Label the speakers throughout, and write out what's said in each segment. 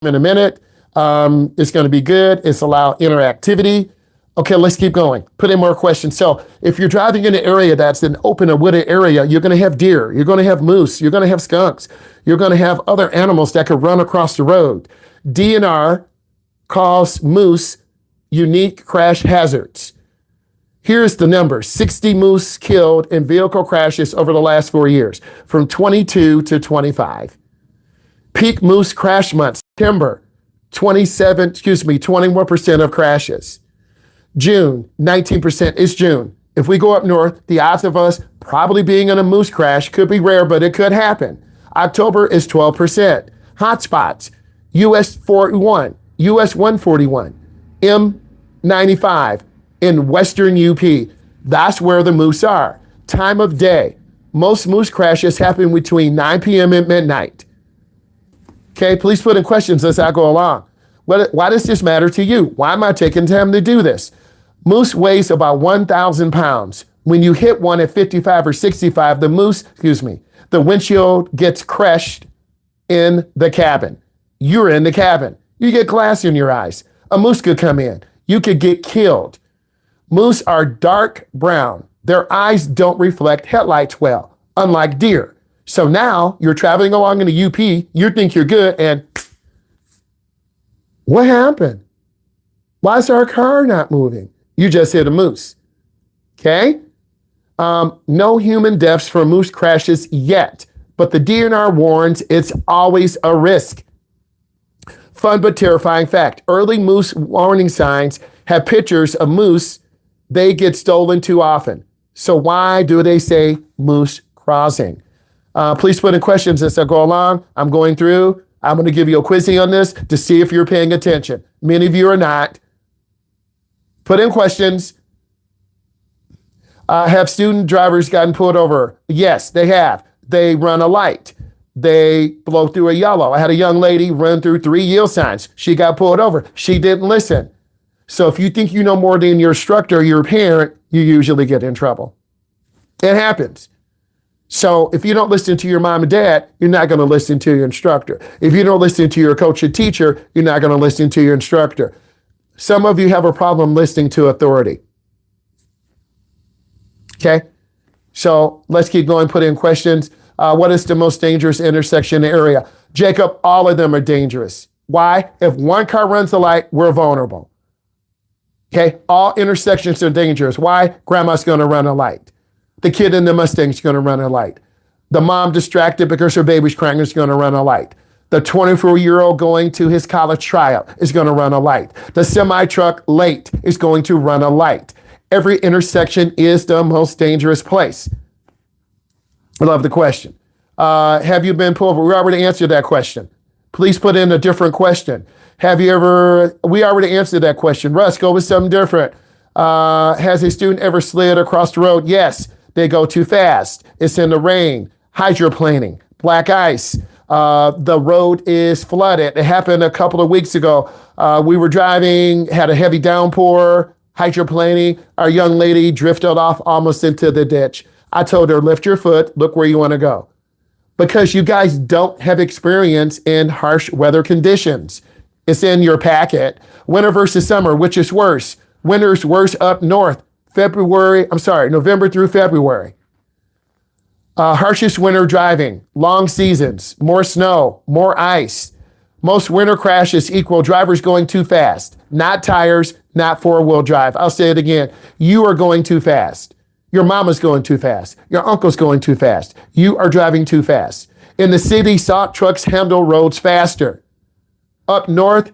Speaker 1: in a minute. It's going to be good. It's allow interactivity. Okay, let's keep going. Put in more questions. So if you're driving in an area that's an open or wooded area, you're going to have deer, you're going to have moose, you're going to have skunks, you're going to have other animals that could run across the road. DNR calls moose unique crash hazards. Here's the number: 60 moose killed in vehicle crashes over the last 4 years, from 22 to 25. Peak moose crash month, September, 21% of crashes. June, 19%. It's June. If we go up north, the odds of us probably being in a moose crash could be rare, but it could happen. October is 12%. Hotspots, US 41, US 141, M95 in western UP. That's where the moose are. Time of day. Most moose crashes happen between 9 p.m. and midnight. Okay, please put in questions as I go along. Why does this matter to you? Why am I taking time to do this? Moose weighs about 1,000 pounds. When you hit one at 55 or 65, the windshield gets crushed in the cabin. You're in the cabin. You get glass in your eyes. A moose could come in. You could get killed. Moose are dark brown. Their eyes don't reflect headlights well, unlike deer. So now you're traveling along in the UP, you think you're good, and what happened? Why is our car not moving? You just hit a moose. Okay? No human deaths from moose crashes yet, but the DNR warns it's always a risk. Fun but terrifying fact: early moose warning signs have pictures of moose. They get stolen too often. So why do they say moose crossing? Please put in questions as I go along. I'm going through. I'm going to give you a quizzing on this to see if you're paying attention. Many of you are not. Put in questions. Have student drivers gotten pulled over? Yes, they have. They run a light. They blow through a yellow. I had a young lady run through 3 yield signs. She got pulled over. She didn't listen. So if you think you know more than your instructor or your parent, you usually get in trouble. It happens. So if you don't listen to your mom and dad, you're not going to listen to your instructor. If you don't listen to your coach or teacher, you're not going to listen to your instructor. Some of you have a problem listening to authority. Okay? So let's keep going. Put in questions. What is the most dangerous intersection area? Jacob, all of them are dangerous. Why? If one car runs a light, we're vulnerable. Okay? All intersections are dangerous. Why? Grandma's going to run a light. The kid in the Mustang's going to run a light. The mom distracted because her baby's crying is going to run a light. The 24-year-old going to his college tryout is going to run a light. The semi-truck late is going to run a light. Every intersection is the most dangerous place. I love the question. Have you been pulled over? We already answered that question. Please put in a different question. We already answered that question. Russ, go with something different. Has a student ever slid across the road? Yes. They go too fast. It's in the rain. Hydroplaning. Black ice. The road is flooded. It happened a couple of weeks ago. We were driving, had a heavy downpour, hydroplaning. Our young lady drifted off almost into the ditch. I told her, lift your foot, look where you want to go. Because you guys don't have experience in harsh weather conditions. It's in your packet. Winter versus summer, which is worse? Winter's worse up north. November through February. Harshest winter driving, long seasons, more snow, more ice. Most winter crashes equal drivers going too fast, not tires, not four-wheel drive. I'll say it again. You are going too fast. Your mama's going too fast. Your uncle's going too fast. You are driving too fast. In the city, salt trucks handle roads faster. Up north,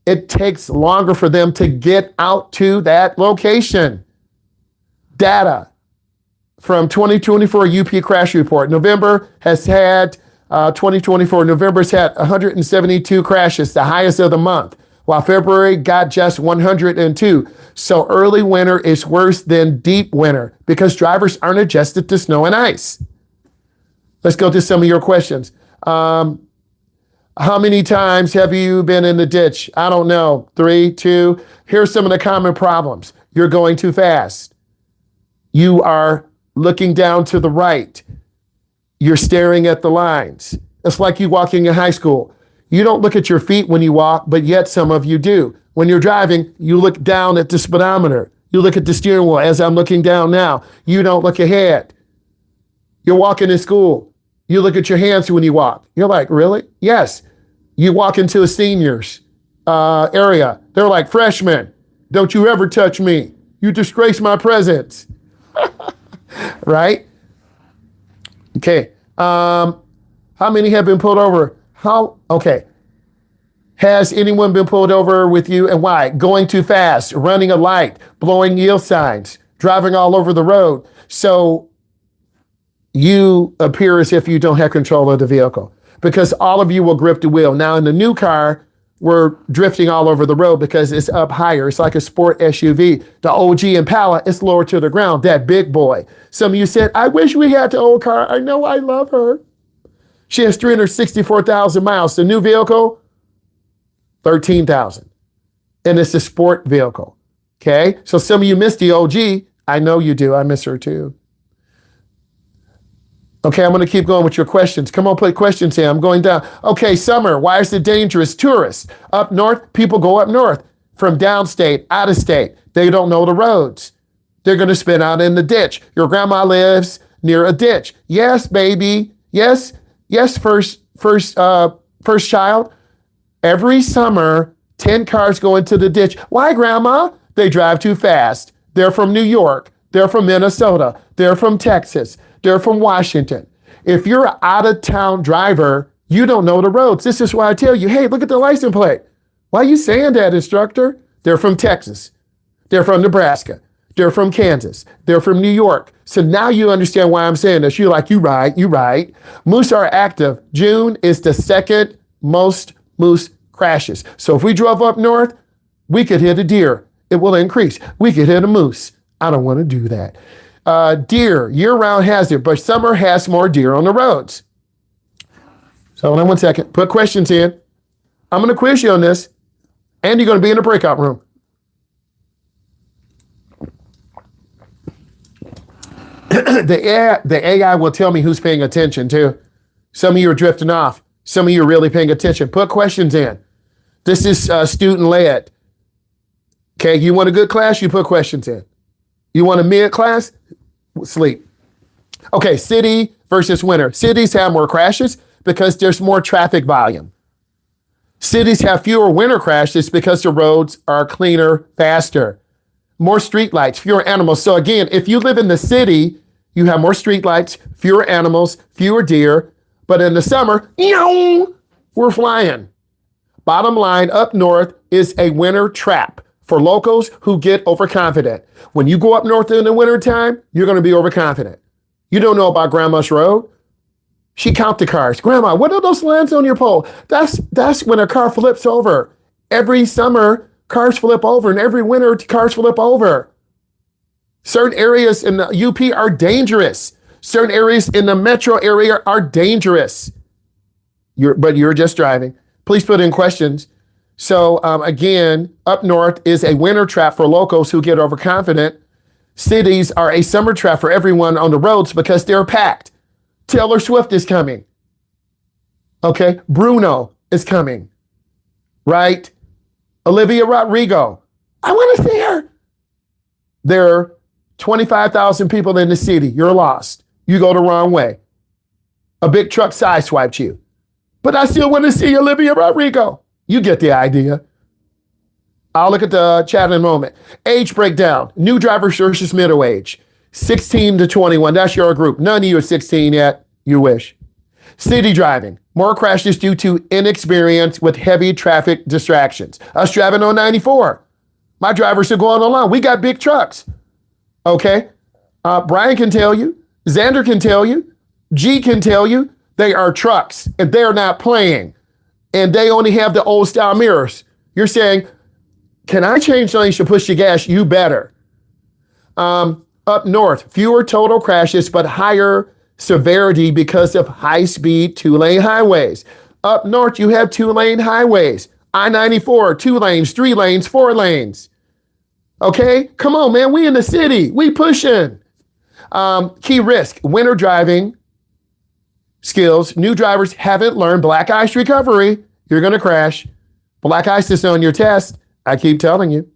Speaker 1: it takes longer for them to get out to that location. Data from 2024 UP crash report. November has had 172 crashes, the highest of the month, while February got just 102. So early winter is worse than deep winter because drivers aren't adjusted to snow and ice. Let's go to some of your questions. How many times have you been in the ditch? I don't know. 3, 2. Here's some of the common problems. You're going too fast. You are looking down to the right. You're staring at the lines. It's like you walking in high school. You don't look at your feet when you walk, but yet some of you do. When you're driving, you look down at the speedometer. You look at the steering wheel as I'm looking down now. You don't look ahead. You're walking in school. You look at your hands when you walk. You're like, really? Yes. You walk into a seniors area. They're like, freshmen, don't you ever touch me. You disgrace my presence. Right? Okay. How many have been pulled over? Okay. Has anyone been pulled over with you and why? Going too fast, running a light, blowing yield signs, driving all over the road. So you appear as if you don't have control of the vehicle because all of you will grip the wheel. Now in the new car, we're drifting all over the road because it's up higher. It's like a sport SUV. The OG Impala is lower to the ground, that big boy. Some of you said, I wish we had the old car. I know I love her. She has 364,000 miles. The new vehicle, 13,000. And it's a sport vehicle. Okay. So some of you missed the OG. I know you do. I miss her too. Okay, I'm going to keep going with your questions. Come on, put questions in. I'm going down. Okay, summer. Why is it dangerous? Tourists. Up north, people go up north from downstate, out of state. They don't know the roads. They're going to spin out in the ditch. Your grandma lives near a ditch. Yes, baby. Yes, first child. Every summer, 10 cars go into the ditch. Why, grandma? They drive too fast. They're from New York. They're from Minnesota. They're from Texas. They're from Washington. If you're an out-of-town driver, you don't know the roads. This is why I tell you, hey, look at the license plate. Why are you saying that, instructor? They're from Texas. They're from Nebraska. They're from Kansas. They're from New York. So now you understand why I'm saying this. You're like, you right. Moose are active. June is the second most moose crashes. So if we drove up north, we could hit a deer. It will increase. We could hit a moose. I don't want to do that. Deer, year-round hazard, but summer has more deer on the roads. So hold on 1 second. Put questions in. I'm going to quiz you on this, and you're going to be in the breakout room. The AI will tell me who's paying attention, too. Some of you are drifting off. Some of you are really paying attention. Put questions in. This is student-led. Okay, you want a good class, you put questions in. You want a mid-class? Sleep. Okay, city versus winter. Cities have more crashes because there's more traffic volume. Cities have fewer winter crashes because the roads are cleaner, faster. More streetlights, fewer animals. So again, if you live in the city, you have more streetlights, fewer animals, fewer deer. But in the summer, we're flying. Bottom line, up north is a winter trap for locals who get overconfident. When you go up north in the wintertime, you're going to be overconfident. You don't know about Grandma's Road. She count the cars. Grandma, what are those lines on your pole? That's when a car flips over. Every summer, cars flip over, and every winter, cars flip over. Certain areas in the UP are dangerous. Certain areas in the metro area are dangerous. But you're just driving. Please put in questions. So again, up north is a winter trap for locals who get overconfident. Cities are a summer trap for everyone on the roads because they're packed. Taylor Swift is coming. Okay, Bruno is coming. Right? Olivia Rodrigo. I want to see her. There are 25,000 people in the city. You're lost. You go the wrong way. A big truck sideswiped you. But I still want to see Olivia Rodrigo. You get the idea. I'll look at the chat in a moment. Age breakdown. New drivers versus middle age. 16 to 21. That's your group. None of you are 16 yet. You wish. City driving. More crashes due to inexperience with heavy traffic distractions. Us driving on 94. My drivers are going along. We got big trucks. Okay. Brian can tell you. Xander can tell you. G can tell you. They are trucks and they're not playing. And they only have the old style mirrors. You're saying, can I change lanes to push the gas? You better. Up north, fewer total crashes, but higher severity because of high-speed two-lane highways. Up north, you have two-lane highways. I-94, 2 lanes, 3 lanes, 4 lanes. Okay? Come on, man. We in the city. We pushing. Key risk, winter driving skills. New drivers haven't learned black ice recovery You're going to crash. Black ice is on your test. I keep telling you.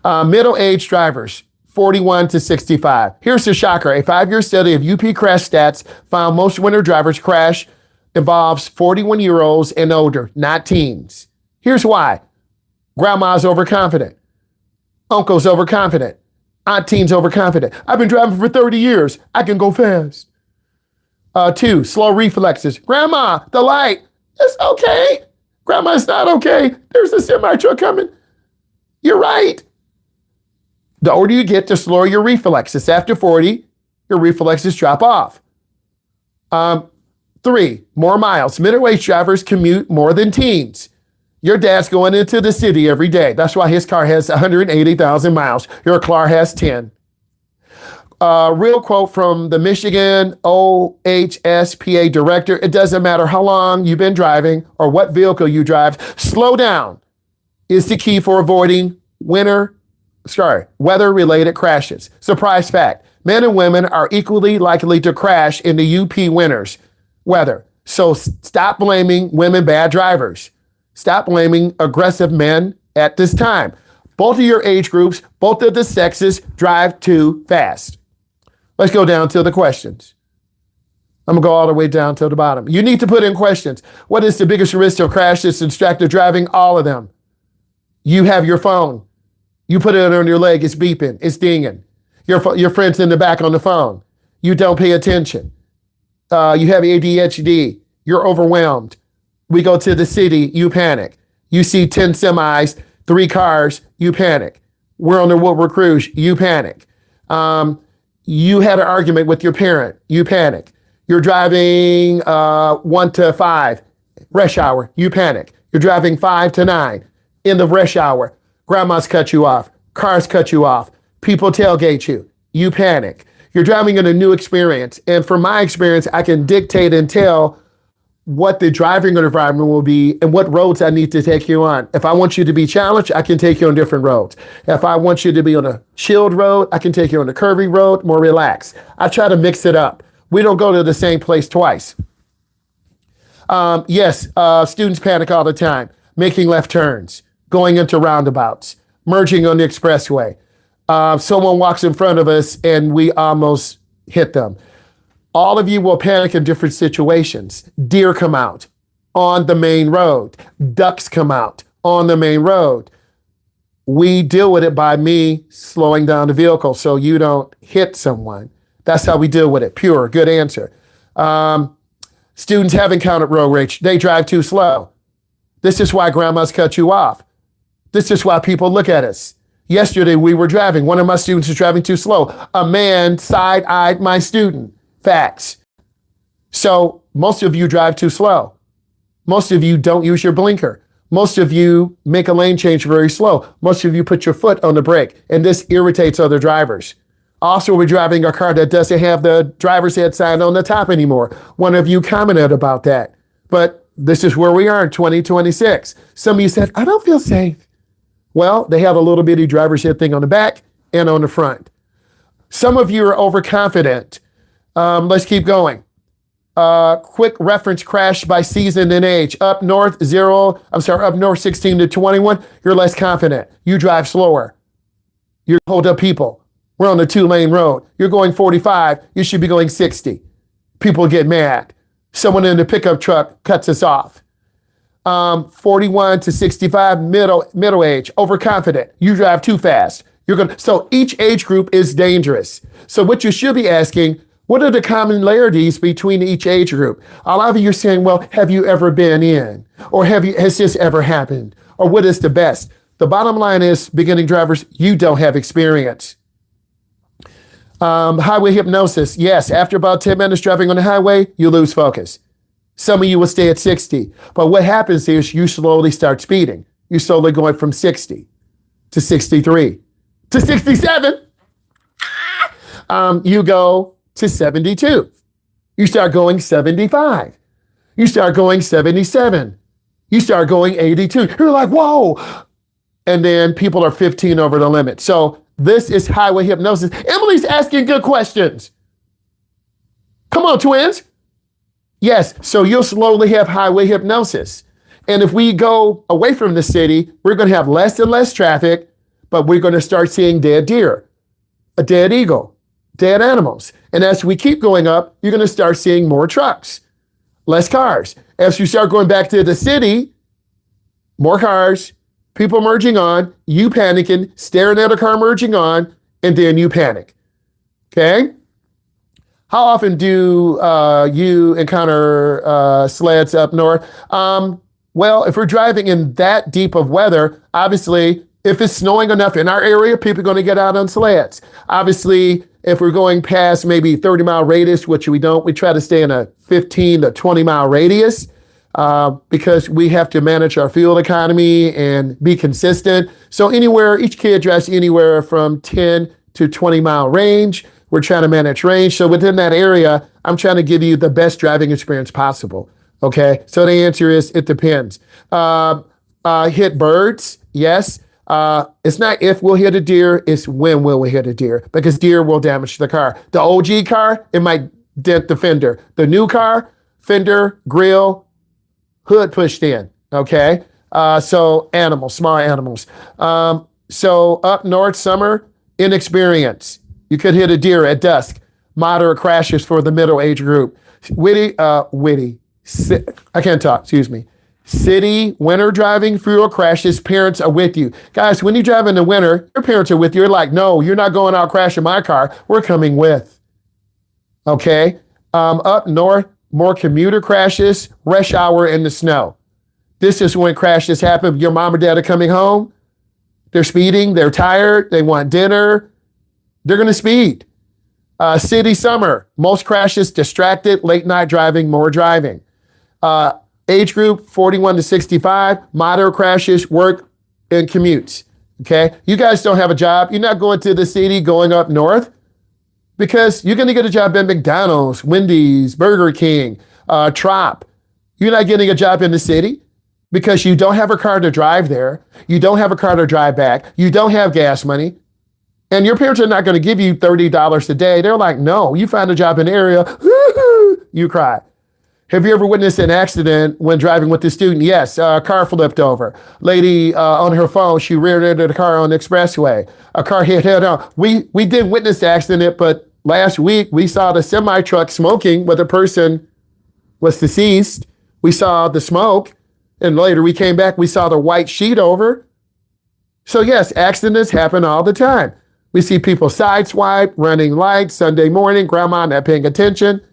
Speaker 1: Middle-aged drivers, 41 to 65. Here's the shocker. A 5-year study of UP crash stats found most winter drivers crash involves 41-year-olds and older, not teens. Here's why. Grandma's overconfident. Uncle's overconfident. Auntie's overconfident. I've been driving for 30 years. I can go fast. 2, slow reflexes. Grandma, the light. It's okay. Grandma, it's not okay. There's a semi-truck coming. You're right. The older you get, the slower your reflexes. After 40, your reflexes drop off. 3, more miles. Middle-aged drivers commute more than teens. Your dad's going into the city every day. That's why his car has 180,000 miles. Your car has 10. Real quote from the Michigan OHSPA director. It doesn't matter how long you've been driving or what vehicle you drive. Slow down is the key for avoiding weather-related crashes. Surprise fact. Men and women are equally likely to crash in the UP winters weather. So stop blaming women bad drivers. Stop blaming aggressive men at this time. Both of your age groups, both of the sexes drive too fast. Let's go down to the questions. I'm going to go all the way down to the bottom. You need to put in questions. What is the biggest risk of crashes, distracted driving? All of them. You have your phone. You put it on your leg. It's beeping. It's dinging. Your friend's in the back on the phone. You don't pay attention. You have ADHD. You're overwhelmed. We go to the city. You panic. You see 10 semis, 3 cars. You panic. We're on the Woodward cruise. You panic. You had an argument with your parent. You panic. You're driving 1 to 5, rush hour. You panic. You're driving 5 to 9, end of rush hour. Grandma's cut you off. Cars cut you off. People tailgate you. You panic. You're driving in a new experience. And from my experience, I can dictate and tell what the driving environment will be and what roads I need to take you on. If I want you to be challenged, I can take you on different roads. If I want you to be on a chilled road, I can take you on a curvy road, more relaxed. I try to mix it up. We don't go to the same place twice. Students panic all the time, making left turns, going into roundabouts, merging on the expressway. Someone walks in front of us and we almost hit them. All of you will panic in different situations. Deer come out on the main road. Ducks come out on the main road. We deal with it by me slowing down the vehicle so you don't hit someone. That's how we deal with it. Pure, good answer. Students have encountered road rage. They drive too slow. This is why grandmas cut you off. This is why people look at us. Yesterday we were driving. One of my students was driving too slow. A man side-eyed my student. Facts. So most of you drive too slow. Most of you don't use your blinker. Most of you make a lane change very slow. Most of you put your foot on the brake, and this irritates other drivers. Also, we're driving a car that doesn't have the driver's ed sign on the top anymore. One of you commented about that. But this is where we are in 2026. Some of you said, I don't feel safe. Well, they have a little bitty driver's ed thing on the back and on the front. Some of you are overconfident. Let's keep going. Quick reference crash by season and age. Up north 16 to 21, you're less confident. You drive slower. You hold up people. We're on the 2-lane road. You're going 45, you should be going 60. People get mad. Someone in the pickup truck cuts us off. 41 to 65, middle age, overconfident. You drive too fast. So each age group is dangerous. So what you should be asking, what are the commonalities between each age group? A lot of you are saying, well, have you ever been in? Or has this ever happened? Or what is the best? The bottom line is, beginning drivers, you don't have experience. Highway hypnosis. Yes, after about 10 minutes driving on the highway, you lose focus. Some of you will stay at 60. But what happens is you slowly start speeding. You're slowly going from 60 to 63 to 67. You go to 72. You start going 75. You start going 77. You start going 82. You're like, whoa. And then people are 15 over the limit. So this is highway hypnosis. Emily's asking good questions. Come on, twins. Yes, so you'll slowly have highway hypnosis. And if we go away from the city, we're going to have less and less traffic, but we're going to start seeing dead deer, a dead eagle, dead animals. And as we keep going up, you're going to start seeing more trucks, less cars. As you start going back to the city, more cars, people merging on, you panicking, staring at a car merging on, and then you panic. Okay? How often do you encounter sleds up north? Well, if we're driving in that deep of weather, obviously, if it's snowing enough in our area, people are going to get out on sleds. Obviously, if we're going past maybe 30-mile radius, which we don't, we try to stay in a 15 to 20-mile radius because we have to manage our fuel economy and be consistent. So anywhere, each kid drives anywhere from 10 to 20-mile range. We're trying to manage range. So within that area, I'm trying to give you the best driving experience possible. Okay. So the answer is, it depends. Hit birds. Yes. It's not if we'll hit a deer, it's when will we hit a deer, because deer will damage the car. The OG car, it might dent the fender. The new car, fender, grill, hood pushed in. Okay. So animals, small animals. So up north, summer, inexperience. You could hit a deer at dusk. Moderate crashes for the middle age group. I can't talk, excuse me. City, winter driving, fuel crashes, parents are with you. Guys, when you drive in the winter, your parents are with you. You're like, no, you're not going out crashing my car. We're coming with. Okay. Up north, more commuter crashes, rush hour in the snow. This is when crashes happen. Your mom or dad are coming home. They're speeding. They're tired. They want dinner. They're going to speed. City summer, most crashes, distracted, late night driving, more driving. Age group 41 to 65, moderate crashes, work and commutes. Okay. You guys don't have a job. You're not going to the city, going up north, because you're going to get a job at McDonald's, Wendy's, Burger King, Trop. You're not getting a job in the city because you don't have a car to drive there. You don't have a car to drive back. You don't have gas money. And your parents are not going to give you $30 a day. They're like, no, you find a job in the area, you cry. Have you ever witnessed an accident when driving with a student? Yes, a car flipped over. Lady on her phone, she reared into the car on the expressway. A car hit head on. We didn't witness the accident, but last week we saw the semi-truck smoking where the person was deceased. We saw the smoke, and later we came back, we saw the white sheet over. So yes, accidents happen all the time. We see people sideswipe, running lights, Sunday morning, grandma not paying attention.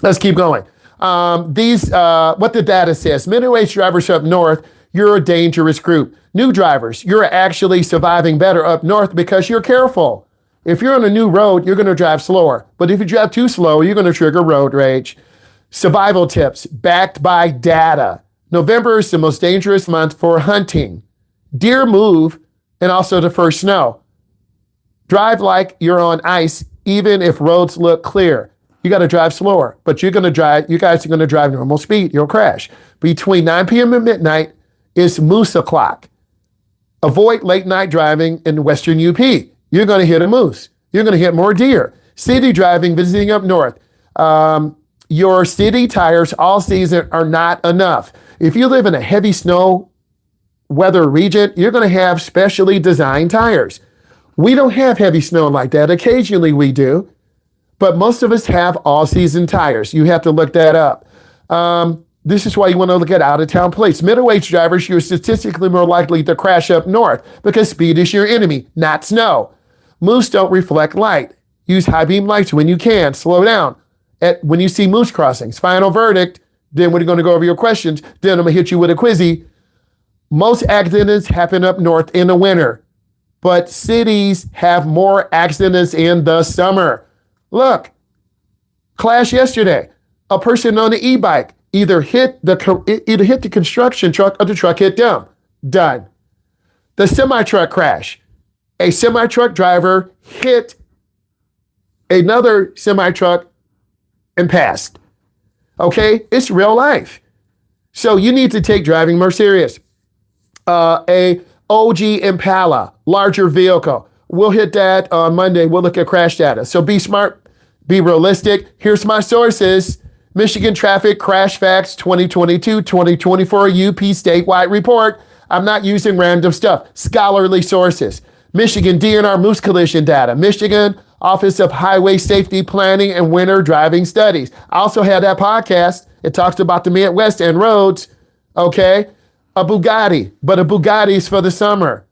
Speaker 1: Let's keep going. What the data says, middle-aged drivers up north, you're a dangerous group. New drivers, you're actually surviving better up north because you're careful. If you're on a new road, you're going to drive slower. But if you drive too slow, you're going to trigger road rage. Survival tips backed by data. November is the most dangerous month for hunting. Deer move and also the first snow. Drive like you're on ice, even if roads look clear. You got to drive slower, but you guys are going to drive normal speed. You'll crash. Between 9 p.m. and midnight is moose o'clock. Avoid late night driving in Western UP. You're going to hit a moose. You're going to hit more deer. City driving, visiting up north. Your city tires all season are not enough. If you live in a heavy snow weather region, you're going to have specially designed tires. We don't have heavy snow like that. Occasionally we do, but most of us have all-season tires. You have to look that up. This is why you want to look at out-of-town plates. Middle-aged drivers, you're statistically more likely to crash up north because speed is your enemy, not snow. Moose don't reflect light. Use high-beam lights when you can. Slow down when you see moose crossings. Final verdict, then we're going to go over your questions. Then I'm going to hit you with a quizzy. Most accidents happen up north in the winter, but cities have more accidents in the summer. Look, class yesterday, a person on the e-bike either hit the construction truck or the truck hit them. Done. The semi-truck crash. A semi-truck driver hit another semi-truck and passed. Okay? It's real life. So you need to take driving more serious. A OG Impala, larger vehicle. We'll hit that on Monday. We'll look at crash data. So be smart, be realistic. Here's my sources. Michigan Traffic Crash Facts 2022-2024 UP Statewide Report. I'm not using random stuff. Scholarly sources. Michigan DNR Moose Collision Data. Michigan Office of Highway Safety Planning and Winter Driving Studies. I also had that podcast. It talks about the Midwest and roads. Okay. A Bugatti, but a Bugatti is for the summer.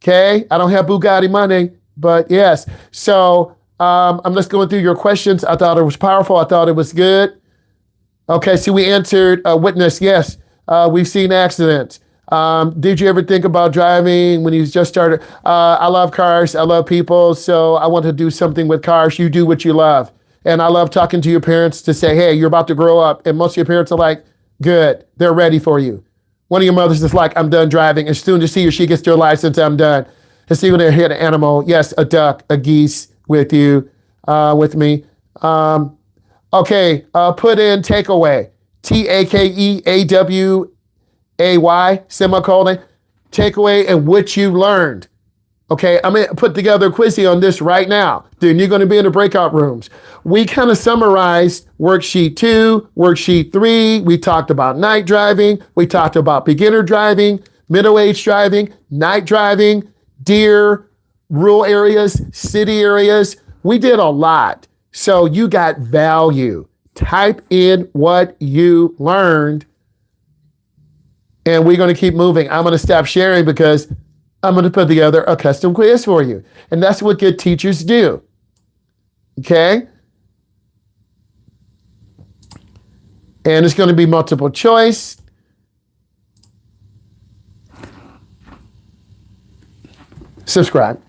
Speaker 1: Okay. I don't have Bugatti money, but yes. So I'm just going through your questions. I thought it was powerful. I thought it was good. Okay. So we answered witness. Yes. We've seen accidents. Did you ever think about driving when you just started? I love cars. I love people. So I want to do something with cars. You do what you love. And I love talking to your parents to say, hey, you're about to grow up. And most of your parents are like, good. They're ready for you. One of your mothers is like, I'm done driving. As soon as he or she gets their license, I'm done. And see when they hit an animal. Yes, a duck, a geese with you, with me. Okay, put in takeaway. TAKEAWAY, semicolon. Takeaway and what you learned. Okay, I'm going to put together a quizzy on this right now. Then you're going to be in the breakout rooms. We kind of summarized worksheet 2, worksheet 3. We talked about night driving. We talked about beginner driving, middle-aged driving, night driving, deer, rural areas, city areas. We did a lot. So you got value. Type in what you learned. And we're going to keep moving. I'm going to stop sharing because I'm going to put together a custom quiz for you. And that's what good teachers do. Okay? And it's going to be multiple choice. Subscribe.